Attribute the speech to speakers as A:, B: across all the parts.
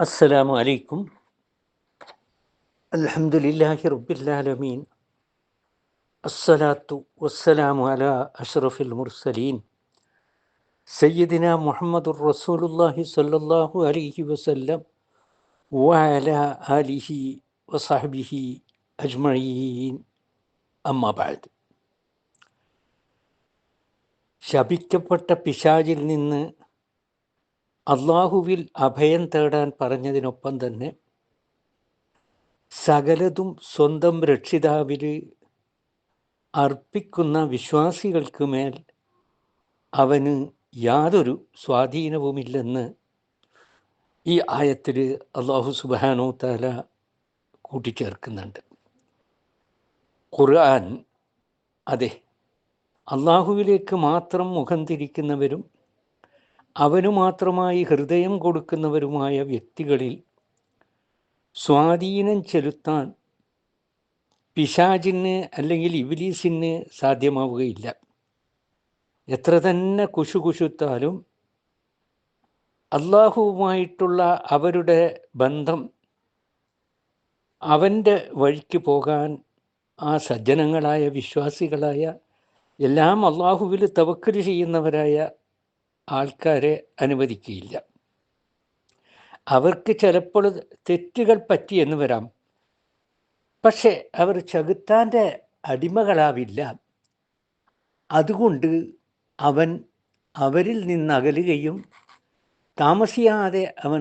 A: അസ്സലാമു അലൈക്കും. അൽഹംദുലില്ലാഹി റബ്ബിൽ ആലമീൻ. അസ്സലാത്തു വസ്സലാമു അലാ അഷ്റഫിൽ മുർസലീൻ സയ്യിദിനാ മുഹമ്മദുർ റസൂലുള്ളാഹി സ്വല്ലല്ലാഹു അലൈഹി വസല്ലം വഅലാ ആലിഹി വസഹ്ബിഹി അജ്മഈൻ. അമ്മാ ബഅദ്. ശപിക്കപ്പെട്ട പിശാചിൽ നിന്ന് അള്ളാഹുവിൽ അഭയം തേടാൻ പറഞ്ഞതിനൊപ്പം തന്നെ സകലതും സ്വന്തം രക്ഷിതാവിൽ അർപ്പിക്കുന്ന വിശ്വാസികൾക്ക് മേൽ അവന് യാതൊരു സ്വാധീനവുമില്ലെന്ന് ഈ ആയത്തിൽ അള്ളാഹു സുബ്ഹാനഹു തആല കൂട്ടിച്ചേർക്കുന്നുണ്ട്. ഖുർആൻ അതെ, അള്ളാഹുവിലേക്ക് മാത്രം മുഖം തിരിക്കുന്നവരും അവനു മാത്രമായി ഹൃദയം കൊടുക്കുന്നവരുമായ വ്യക്തികളിൽ സ്വാധീനം ചെലുത്താൻ പിശാചിന് അല്ലെങ്കിൽ ഇബ്ലീസിന് സാധ്യമാവുകയില്ല. എത്ര തന്നെ കുശുകുശുത്താലും അള്ളാഹുവുമായിട്ടുള്ള അവരുടെ ബന്ധം അവൻ്റെ വഴിക്ക് പോകാൻ ആ സജ്ജനങ്ങളായ വിശ്വാസികളായ എല്ലാം അള്ളാഹുവിൽ തവക്കൽ ചെയ്യുന്നവരായ ആൾക്കാരെ അനുവദിക്കുകയില്ല. അവർക്ക് ചിലപ്പോൾ തെറ്റുകൾ പറ്റിയെന്ന് വരാം, പക്ഷെ അവർ ചെകുത്താൻ്റെ അടിമകളാവില്ല. അതുകൊണ്ട് അവൻ അവരിൽ നിന്നകലുകയും താമസിയാതെ അവർ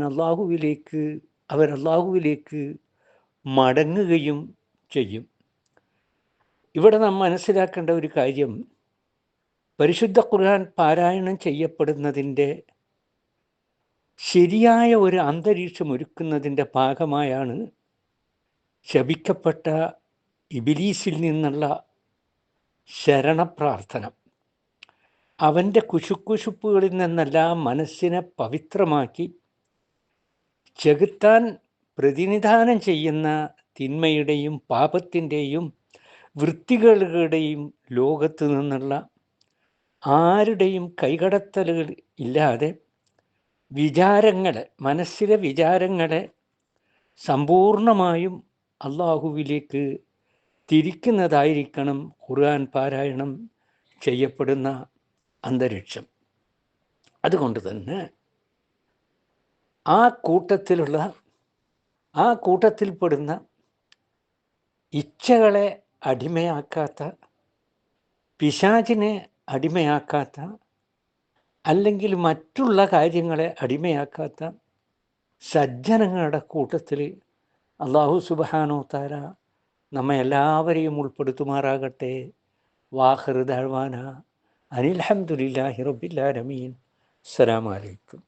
A: അള്ളാഹുവിലേക്ക് മടങ്ങുകയും ചെയ്യും. ഇവിടെ നാം മനസ്സിലാക്കേണ്ട ഒരു കാര്യം, പരിശുദ്ധ ഖുർആൻ പാരായണം ചെയ്യപ്പെടുന്നതിൻ്റെ ശരിയായ ഒരു അന്തരീക്ഷം ഒരുക്കുന്നതിൻ്റെ ഭാഗമായാണ് ശപിക്കപ്പെട്ട ഇബ്ലീസിൽ നിന്നുള്ള ശരണപ്രാർത്ഥന. അവൻ്റെ കുശുക്കുശുപ്പുകളിൽ നിന്നെല്ലാം മനസ്സിനെ പവിത്രമാക്കി ചെകുത്താൻ പ്രതിനിധാനം ചെയ്യുന്ന തിന്മയുടെയും പാപത്തിൻ്റെയും വൃത്തികളുടെയും ലോകത്ത് നിന്നുള്ള ആരുടെയും കൈകടത്തലുകൾ ഇല്ലാതെ മനസ്സിലെ വിചാരങ്ങളെ സമ്പൂർണമായും അള്ളാഹുവിലേക്ക് തിരിക്കുന്നതായിരിക്കണം ഖുർആൻ പാരായണം ചെയ്യപ്പെടുന്ന അന്തരീക്ഷം. അതുകൊണ്ട് തന്നെ ആ കൂട്ടത്തിൽപ്പെടുന്ന ഇച്ഛകളെ അടിമയാക്കാത്ത, പിശാചിനെ അടിമയാക്കാത്ത, അല്ലെങ്കിൽ മറ്റുള്ള കാര്യങ്ങളെ അടിമയാക്കാത്ത സജ്ജനങ്ങളുടെ കൂട്ടത്തിൽ അള്ളാഹു സുബ്ഹാനഹു തആല നമ്മെ എല്ലാവരെയും ഉൾപ്പെടുത്തുമാറാകട്ടെ. വാഖിറു ദഅ്വാനാ അനിൽ ഹംദുലില്ലാഹി റബ്ബിൽ ആലമീൻ. അസ്സലാമു അലൈക്കും.